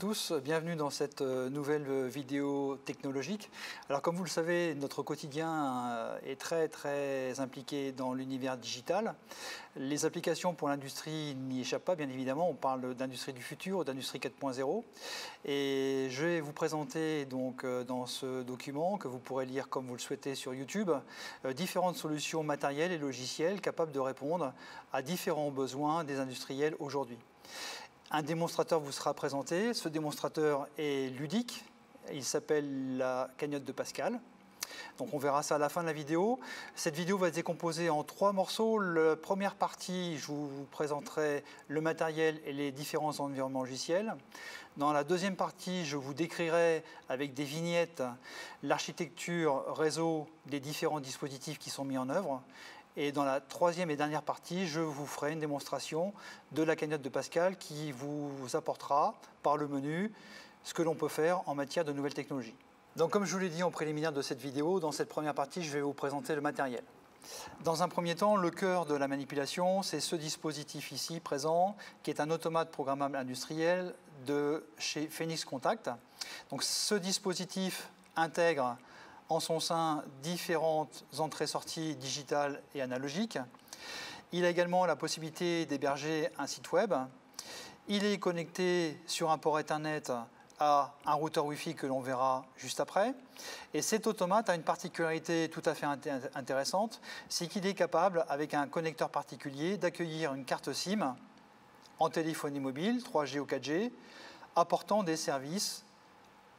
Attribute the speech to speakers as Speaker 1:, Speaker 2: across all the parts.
Speaker 1: tous, bienvenue dans cette nouvelle vidéo technologique. Alors comme vous le savez, notre quotidien est très impliqué dans l'univers digital. Les applications pour l'industrie n'y échappent pas, bien évidemment. On parle d'industrie du futur, d'industrie 4.0. Et je vais vous présenter donc dans ce document, que vous pourrez lire comme vous le souhaitez sur YouTube, différentes solutions matérielles et logicielles capables de répondre à différents besoins des industriels aujourd'hui. Un démonstrateur vous sera présenté. Ce démonstrateur est ludique. Il s'appelle la cagnotte de Pascal. Donc on verra ça à la fin de la vidéo. Cette vidéo va se décomposer en 3 morceaux. La première partie, je vous présenterai le matériel et les différents environnements logiciels. Dans la deuxième partie, je vous décrirai avec des vignettes l'architecture réseau des différents dispositifs qui sont mis en œuvre. Et dans la troisième et dernière partie, je vous ferai une démonstration de la cagnotte de Pascal qui vous apportera par le menu ce que l'on peut faire en matière de nouvelles technologies. Donc comme je vous l'ai dit en préliminaire de cette vidéo, dans cette première partie, je vais vous présenter le matériel. Dans un premier temps, le cœur de la manipulation, c'est ce dispositif ici présent, qui est un automate programmable industriel de chez Phoenix Contact. Donc ce dispositif intègre en son sein différentes entrées-sorties digitales et analogiques. Il a également la possibilité d'héberger un site web. Il est connecté sur un port Ethernet à un routeur Wi-Fi que l'on verra juste après. Et cet automate a une particularité tout à fait intéressante, c'est qu'il est capable, avec un connecteur particulier, d'accueillir une carte SIM en téléphonie mobile, 3G ou 4G, apportant des services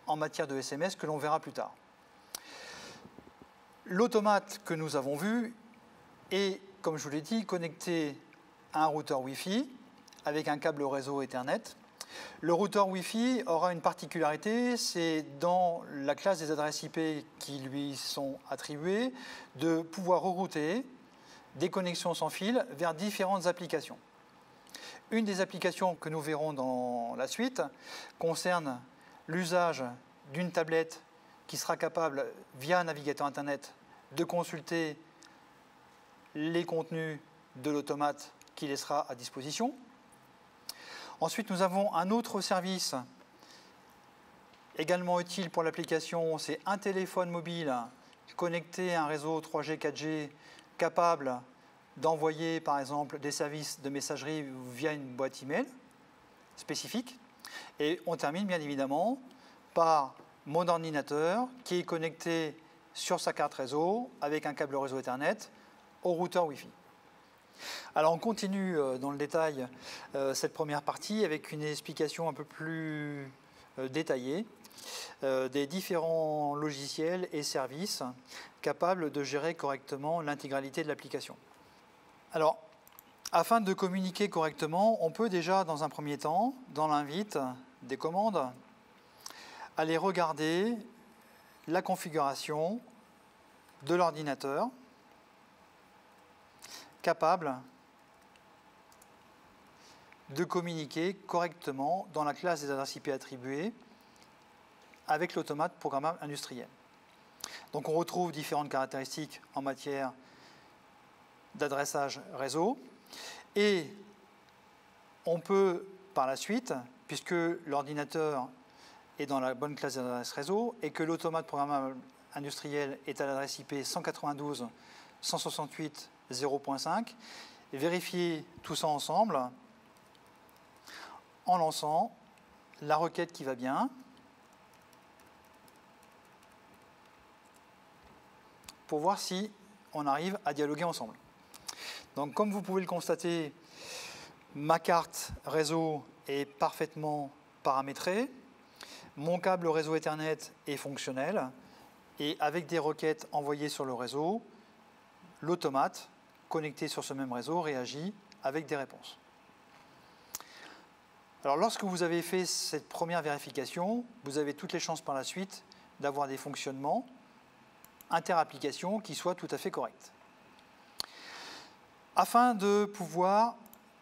Speaker 1: en matière de SMS que l'on verra plus tard. L'automate que nous avons vu est, comme je vous l'ai dit, connecté à un routeur Wi-Fi avec un câble réseau Ethernet. Le routeur Wi-Fi aura une particularité, c'est dans la classe des adresses IP qui lui sont attribuées, de pouvoir rerouter des connexions sans fil vers différentes applications. Une des applications que nous verrons dans la suite concerne l'usage d'une tablette qui sera capable, via un navigateur Internet, de consulter les contenus de l'automate qui laissera à disposition. Ensuite, nous avons un autre service également utile pour l'application, c'est un téléphone mobile connecté à un réseau 3G, 4G, capable d'envoyer par exemple des services de messagerie via une boîte email spécifique. Et on termine bien évidemment par mon ordinateur qui est connecté sur sa carte réseau avec un câble réseau Ethernet au routeur Wi-Fi. Alors on continue dans le détail cette première partie avec une explication un peu plus détaillée des différents logiciels et services capables de gérer correctement l'intégralité de l'application. Alors, afin de communiquer correctement, on peut déjà dans un premier temps, dans l'invite des commandes, aller regarder la configuration de l'ordinateur capable de communiquer correctement dans la classe des adresses IP attribuées avec l'automate programmable industriel. Donc on retrouve différentes caractéristiques en matière d'adressage réseau et on peut par la suite, puisque l'ordinateur est dans la bonne classe d'adresse réseau et que l'automate programmable industriel est à l'adresse IP 192.168.0.5, vérifier tout ça ensemble en lançant la requête qui va bien pour voir si on arrive à dialoguer ensemble. Donc comme vous pouvez le constater, ma carte réseau est parfaitement paramétrée. Mon câble réseau Ethernet est fonctionnel et avec des requêtes envoyées sur le réseau, l'automate connecté sur ce même réseau réagit avec des réponses. Alors lorsque vous avez fait cette première vérification, vous avez toutes les chances par la suite d'avoir des fonctionnements inter-applications qui soient tout à fait corrects. Afin de pouvoir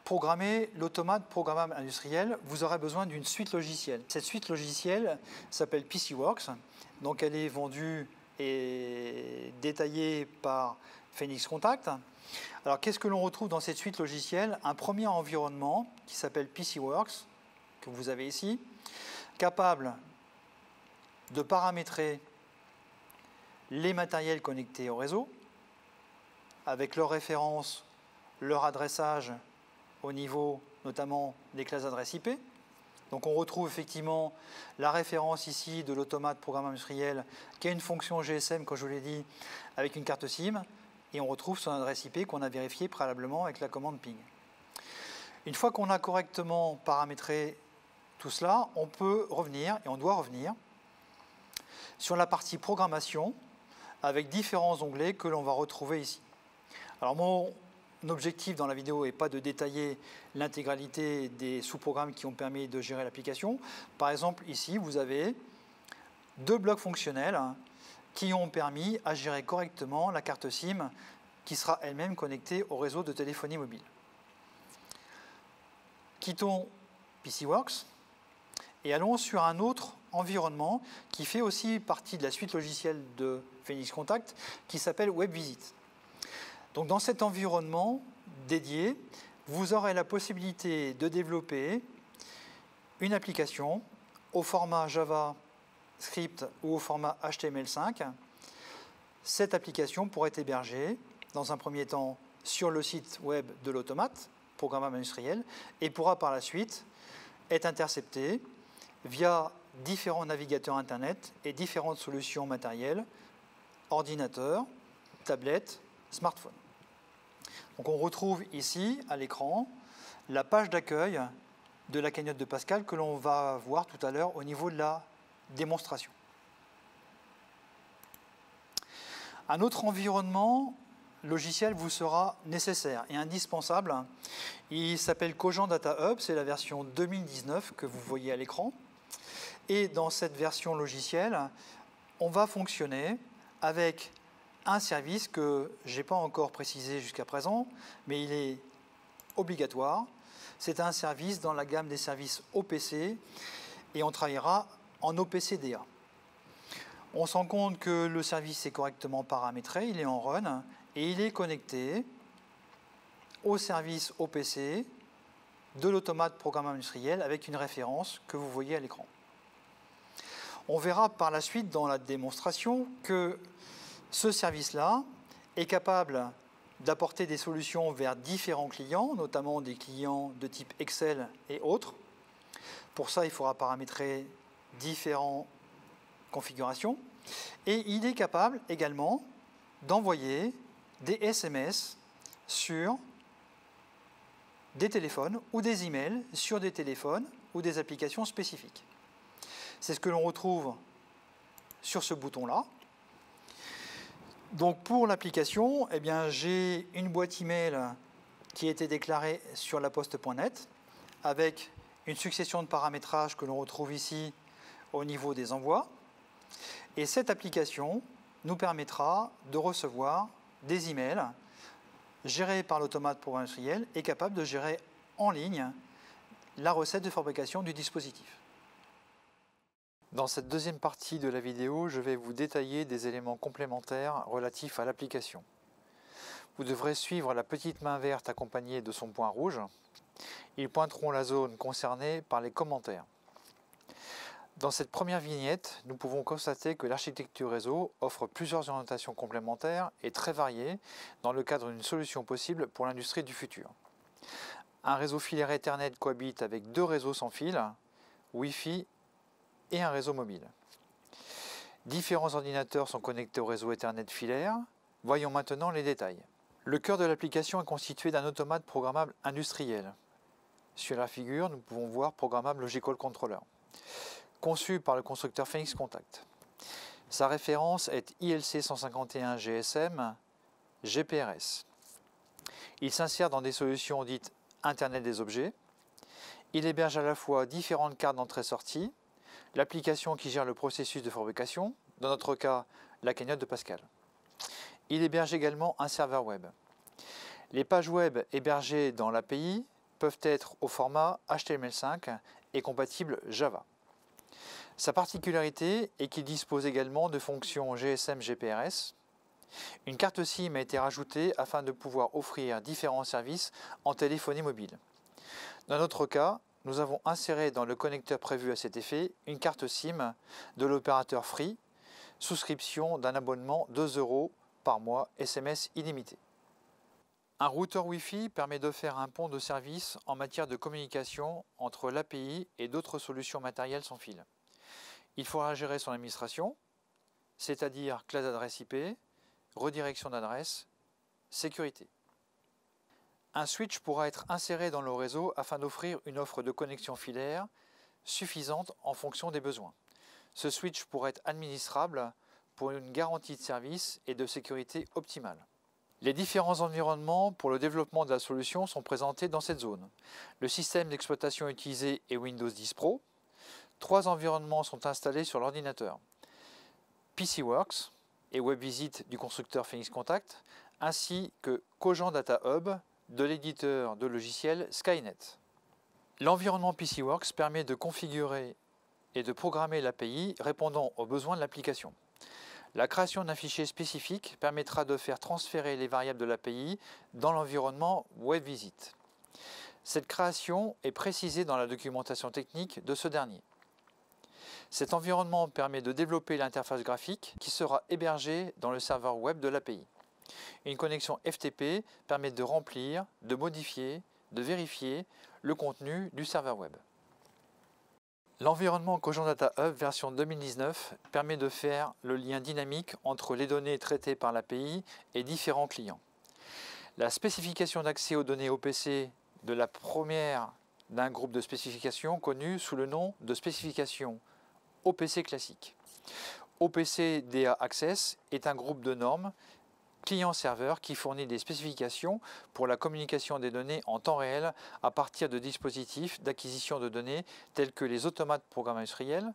Speaker 1: programmer l'automate programmable industriel, vous aurez besoin d'une suite logicielle. Cette suite logicielle s'appelle PCWorks, donc elle est vendue et détaillée par Phoenix Contact. Alors qu'est-ce que l'on retrouve dans cette suite logicielle? Un premier environnement qui s'appelle PCWorks, que vous avez ici, capable de paramétrer les matériels connectés au réseau, avec leur référence, leur adressage au niveau notamment des classes d'adresse IP. Donc on retrouve effectivement la référence ici de l'automate programme industriel qui a une fonction GSM, comme je vous l'ai dit, avec une carte SIM, et on retrouve son adresse IP qu'on a vérifiée préalablement avec la commande ping. Une fois qu'on a correctement paramétré tout cela, on peut revenir, et on doit revenir, sur la partie programmation avec différents onglets que l'on va retrouver ici. Alors mon objectif dans la vidéo n'est pas de détailler l'intégralité des sous-programmes qui ont permis de gérer l'application. Par exemple, ici, vous avez 2 blocs fonctionnels qui ont permis à gérer correctement la carte SIM qui sera elle-même connectée au réseau de téléphonie mobile. Quittons PCWorks et allons sur un autre environnement qui fait aussi partie de la suite logicielle de Phoenix Contact qui s'appelle WebVisit. Donc dans cet environnement dédié, vous aurez la possibilité de développer une application au format JavaScript ou au format HTML5. Cette application pourrait être hébergée dans un premier temps sur le site web de l'automate, programmable industriel, et pourra par la suite être interceptée via différents navigateurs Internet et différentes solutions matérielles, ordinateurs, tablettes, smartphones. Donc on retrouve ici, à l'écran, la page d'accueil de la cagnotte de Pascal que l'on va voir tout à l'heure au niveau de la démonstration. Un autre environnement logiciel vous sera nécessaire et indispensable. Il s'appelle Cogent Data Hub, c'est la version 2019 que vous voyez à l'écran. Et dans cette version logicielle, on va fonctionner avec un service que je n'ai pas encore précisé jusqu'à présent, mais il est obligatoire. C'est un service dans la gamme des services OPC et on travaillera en OPC-DA. On se rend compte que le service est correctement paramétré, il est en run et il est connecté au service OPC de l'automate programme industriel avec une référence que vous voyez à l'écran. On verra par la suite dans la démonstration que ce service-là est capable d'apporter des solutions vers différents clients, notamment des clients de type Excel et autres. Pour ça, il faudra paramétrer différentes configurations. Et il est capable également d'envoyer des SMS sur des téléphones ou des emails sur des téléphones ou des applications spécifiques. C'est ce que l'on retrouve sur ce bouton-là. Donc pour l'application, eh bien, j'ai une boîte email qui a été déclarée sur laposte.net avec une succession de paramétrages que l'on retrouve ici au niveau des envois. Et cette application nous permettra de recevoir des emails gérés par l'automate programme industriel et capable de gérer en ligne la recette de fabrication du dispositif. Dans cette deuxième partie de la vidéo, je vais vous détailler des éléments complémentaires relatifs à l'application. Vous devrez suivre la petite main verte accompagnée de son point rouge. Ils pointeront la zone concernée par les commentaires. Dans cette première vignette, nous pouvons constater que l'architecture réseau offre plusieurs orientations complémentaires et très variées dans le cadre d'une solution possible pour l'industrie du futur. Un réseau filaire Ethernet cohabite avec 2 réseaux sans fil, Wi-Fi et un réseau mobile. Différents ordinateurs sont connectés au réseau Ethernet filaire. Voyons maintenant les détails. Le cœur de l'application est constitué d'un automate programmable industriel. Sur la figure, nous pouvons voir Programmable Logical Controller, conçu par le constructeur Phoenix Contact. Sa référence est ILC 151 GSM GPRS. Il s'insère dans des solutions dites Internet des objets. Il héberge à la fois différentes cartes d'entrée-sortie, l'application qui gère le processus de fabrication, dans notre cas la cagnotte de Pascal. Il héberge également un serveur web. Les pages web hébergées dans l'API peuvent être au format HTML5 et compatibles Java. Sa particularité est qu'il dispose également de fonctions GSM GPRS. Une carte SIM a été rajoutée afin de pouvoir offrir différents services en téléphonie mobile. Dans notre cas,
Speaker 2: nous avons inséré dans le connecteur prévu à cet effet une carte SIM de l'opérateur Free, souscription d'un abonnement 2 € par mois, SMS illimité. Un routeur Wi-Fi permet de faire un pont de service en matière de communication entre l'API et d'autres solutions matérielles sans fil. Il faudra gérer son administration, c'est-à-dire classe d'adresse IP, redirection d'adresse, sécurité. Un switch pourra être inséré dans le réseau afin d'offrir une offre de connexion filaire suffisante en fonction des besoins. Ce switch pourra être administrable pour une garantie de service et de sécurité optimale. Les différents environnements pour le développement de la solution sont présentés dans cette zone. Le système d'exploitation utilisé est Windows 10 Pro. 3 environnements sont installés sur l'ordinateur. PCWorks et WebVisit du constructeur Phoenix Contact, ainsi que Cogent Data Hub de l'éditeur de logiciels Skynet. L'environnement PCWorks permet de configurer et de programmer l'API répondant aux besoins de l'application. La création d'un fichier spécifique permettra de faire transférer les variables de l'API dans l'environnement WebVisit. Cette création est précisée dans la documentation technique de ce dernier. Cet environnement permet de développer l'interface graphique qui sera hébergée dans le serveur web de l'API. Une connexion FTP permet de remplir, de modifier, de vérifier le contenu du serveur web. L'environnement Cogent Data Hub version 2019 permet de faire le lien dynamique entre les données traitées par l'API et différents clients. La spécification d'accès aux données OPC de la première d'un groupe de spécifications connu sous le nom de spécification OPC classique. OPC DA Access est un groupe de normes client-serveur qui fournit des spécifications pour la communication des données en temps réel à partir de dispositifs d'acquisition de données tels que les automates programmationnels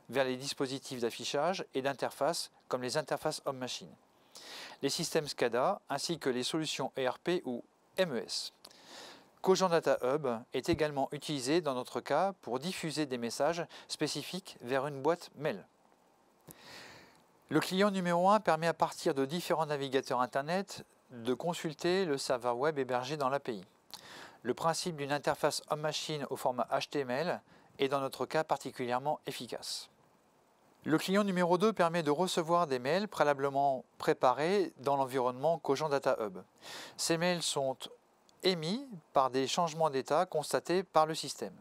Speaker 2: vers les dispositifs d'affichage et d'interface comme les interfaces homme-machine, les systèmes SCADA ainsi que les solutions ERP ou MES. Cogent Data Hub est également utilisé dans notre cas pour diffuser des messages spécifiques vers une boîte mail. Le client numéro 1 permet à partir de différents navigateurs Internet de consulter le serveur web hébergé dans l'API. Le principe d'une interface homme-machine au format HTML est dans notre cas particulièrement efficace. Le client numéro 2 permet de recevoir des mails préalablement préparés dans l'environnement Cogent Data Hub. Ces mails sont émis par des changements d'état constatés par le système.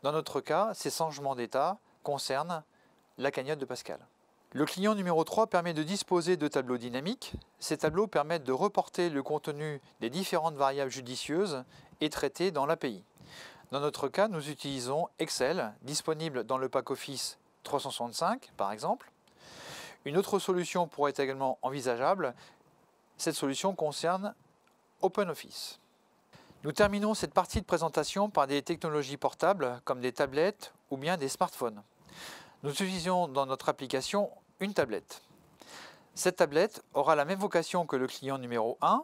Speaker 2: Dans notre cas, ces changements d'état concernent la cagnotte de Pascal. Le client numéro 3 permet de disposer de tableaux dynamiques. Ces tableaux permettent de reporter le contenu des différentes variables judicieuses et traitées dans l'API. Dans notre cas, nous utilisons Excel, disponible dans le pack Office 365 par exemple. Une autre solution pourrait être également envisageable. Cette solution concerne OpenOffice. Nous terminons cette partie de présentation par des technologies portables comme des tablettes ou bien des smartphones. Nous utilisons dans notre application une tablette. Cette tablette aura la même vocation que le client numéro 1.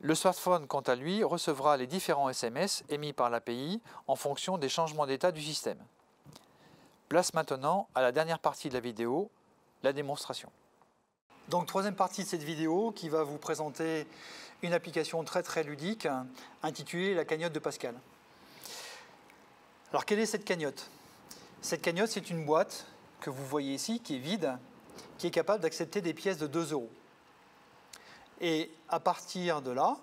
Speaker 2: Le smartphone, quant à lui, recevra les différents SMS émis par l'API en fonction des changements d'état du système. Place maintenant à la dernière partie de la vidéo, la démonstration.
Speaker 1: Donc, troisième partie de cette vidéo qui va vous présenter une application très ludique intitulée la cagnotte de Pascal. Alors, quelle est cette cagnotte ? Cette cagnotte, c'est une boîte que vous voyez ici, qui est vide, qui est capable d'accepter des pièces de 2 €. Et à partir de là,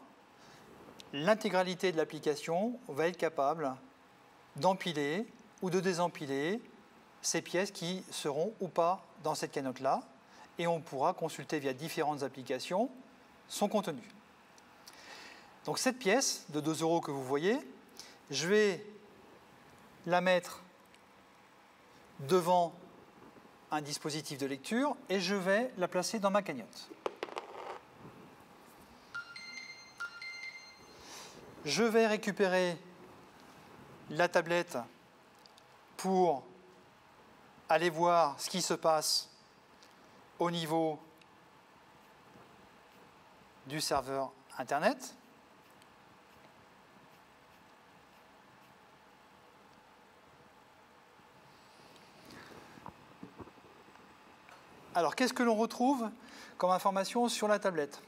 Speaker 1: l'intégralité de l'application va être capable d'empiler ou de désempiler ces pièces qui seront ou pas dans cette cagnotte-là. Et on pourra consulter via différentes applications son contenu. Donc cette pièce de 2 € que vous voyez, je vais la mettre devant un dispositif de lecture et je vais la placer dans ma cagnotte. Je vais récupérer la tablette pour aller voir ce qui se passe au niveau du serveur Internet. Alors, qu'est-ce que l'on retrouve comme information sur la tablette?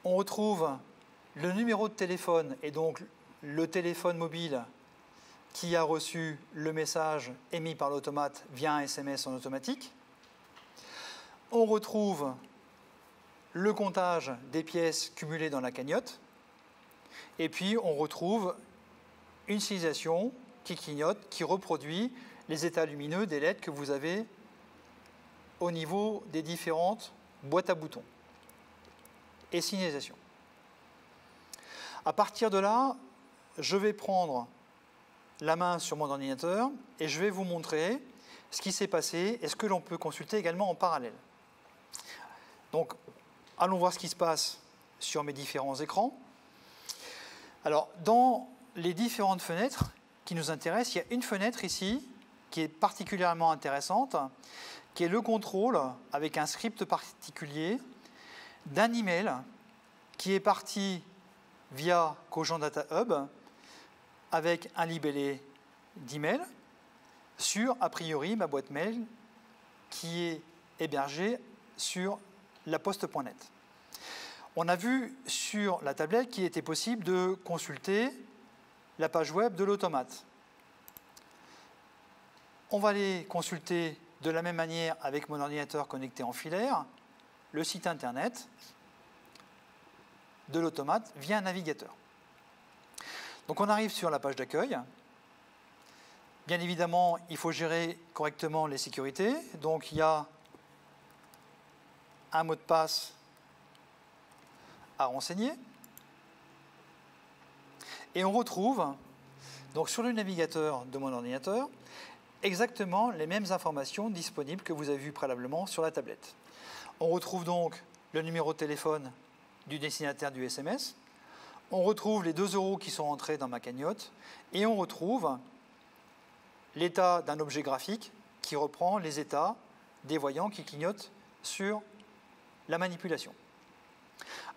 Speaker 1: On retrouve le numéro de téléphone et donc le téléphone mobile qui a reçu le message émis par l'automate via un SMS en automatique. On retrouve le comptage des pièces cumulées dans la cagnotte. Et puis, on retrouve une signalisation qui clignote, qui reproduit les états lumineux des LED que vous avez au niveau des différentes boîtes à boutons et signalisation. À partir de là, je vais prendre la main sur mon ordinateur et je vais vous montrer ce qui s'est passé et ce que l'on peut consulter également en parallèle. Donc, allons voir ce qui se passe sur mes différents écrans. Alors, dans les différentes fenêtres qui nous intéressent, il y a une fenêtre ici qui est particulièrement intéressante, qui est le contrôle avec un script particulier d'un email qui est parti via Cogent Data Hub avec un libellé d'email sur, a priori, ma boîte mail qui est hébergée sur laposte.net. On a vu sur la tablette qu'il était possible de consulter la page web de l'automate. On va aller consulter de la même manière avec mon ordinateur connecté en filaire le site internet de l'automate via un navigateur. Donc on arrive sur la page d'accueil. Bien évidemment, il faut gérer correctement les sécurités. Donc il y a un mot de passe à renseigner. Et on retrouve, donc sur le navigateur de mon ordinateur, exactement les mêmes informations disponibles que vous avez vues préalablement sur la tablette. On retrouve donc le numéro de téléphone du destinataire du SMS, on retrouve les 2 € qui sont entrés dans ma cagnotte, et on retrouve l'état d'un objet graphique qui reprend les états des voyants qui clignotent sur la manipulation.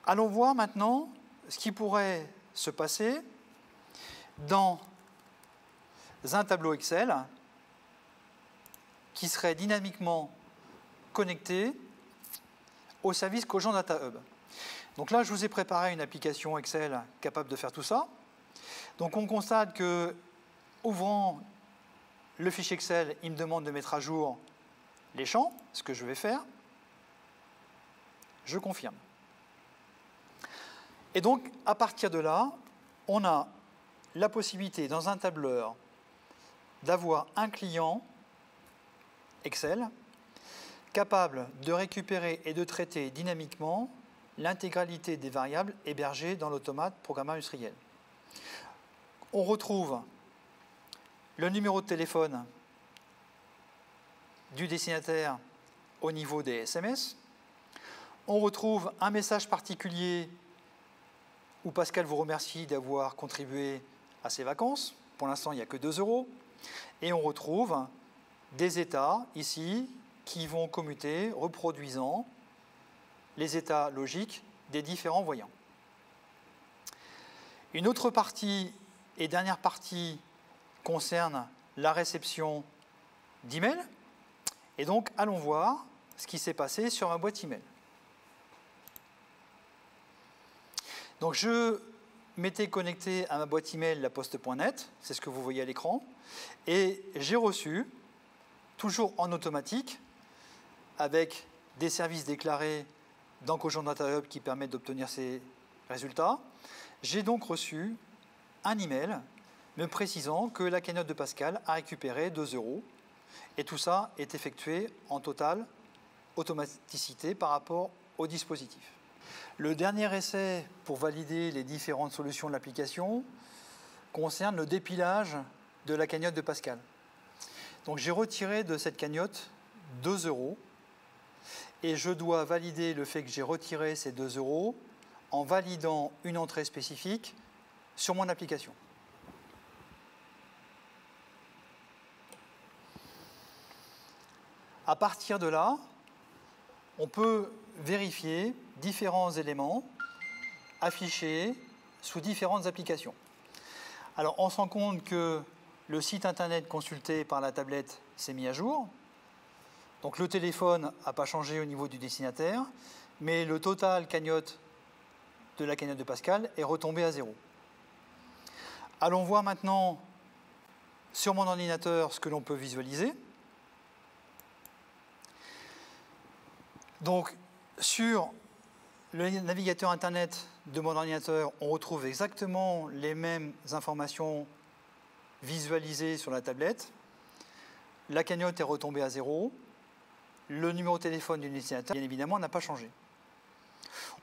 Speaker 1: Allons voir maintenant ce qui pourrait se passer dans un tableau Excel qui serait dynamiquement connecté au service Cogent Data Hub. Donc là, je vous ai préparé une application Excel capable de faire tout ça. Donc on constate que, ouvrant le fichier Excel, il me demande de mettre à jour les champs, ce que je vais faire. Je confirme. Et donc, à partir de là, on a la possibilité, dans un tableur, d'avoir un client Excel capable de récupérer et de traiter dynamiquement l'intégralité des variables hébergées dans l'automate programmeur industriel. On retrouve le numéro de téléphone du destinataire au niveau des SMS. On retrouve un message particulier où Pascal vous remercie d'avoir contribué à ses vacances. Pour l'instant, il n'y a que 2 €. Et on retrouve des états, ici, qui vont commuter, reproduisant les états logiques des différents voyants. Une autre partie, et dernière partie, concerne la réception d'email. Et donc, allons voir ce qui s'est passé sur ma boîte email. Donc, je m'étais connecté à ma boîte email laposte.net, c'est ce que vous voyez à l'écran, et j'ai reçu, toujours en automatique, avec des services déclarés dans Cogent Data Hub qui permettent d'obtenir ces résultats, j'ai donc reçu un email me précisant que la cagnotte de Pascal a récupéré 2 €, et tout ça est effectué en totale automaticité par rapport au dispositif. Le dernier essai pour valider les différentes solutions de l'application concerne le dépilage de la cagnotte de Pascal. Donc j'ai retiré de cette cagnotte 2 € et je dois valider le fait que j'ai retiré ces 2 € en validant une entrée spécifique sur mon application. À partir de là, on peut vérifier différents éléments affichés sous différentes applications. Alors, on se rend compte que le site internet consulté par la tablette s'est mis à jour. Donc, le téléphone n'a pas changé au niveau du destinataire, mais le total cagnotte de la cagnotte de Pascal est retombé à 0. Allons voir maintenant sur mon ordinateur ce que l'on peut visualiser. Donc, sur le navigateur Internet de mon ordinateur, on retrouve exactement les mêmes informations visualisées sur la tablette. La cagnotte est retombée à 0. Le numéro de téléphone du destinataire, bien évidemment, n'a pas changé.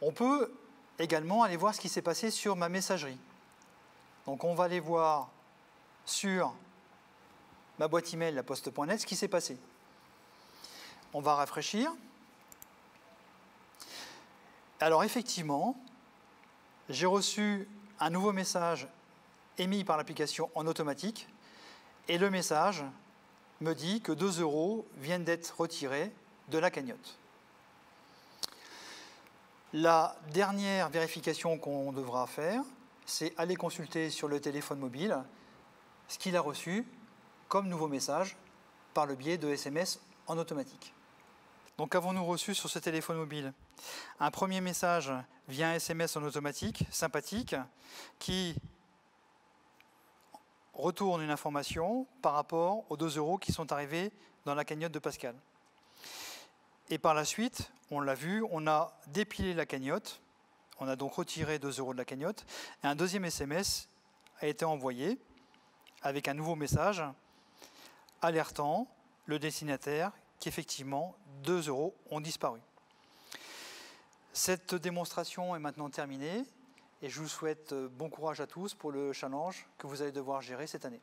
Speaker 1: On peut également aller voir ce qui s'est passé sur ma messagerie. Donc, on va aller voir sur ma boîte email, la poste.net, ce qui s'est passé. On va rafraîchir. Alors effectivement, j'ai reçu un nouveau message émis par l'application en automatique et le message me dit que 2 € viennent d'être retirés de la cagnotte. La dernière vérification qu'on devra faire, c'est aller consulter sur le téléphone mobile ce qu'il a reçu comme nouveau message par le biais de SMS en automatique. Donc avons-nous reçu sur ce téléphone mobile un premier message via SMS en automatique, sympathique, qui retourne une information par rapport aux 2 € qui sont arrivés dans la cagnotte de Pascal. Et par la suite, on l'a vu, on a dépilé la cagnotte, on a donc retiré 2 € de la cagnotte, et un deuxième SMS a été envoyé avec un nouveau message alertant le destinataire qu'effectivement 2 € ont disparu. Cette démonstration est maintenant terminée et je vous souhaite bon courage à tous pour le challenge que vous allez devoir gérer cette année.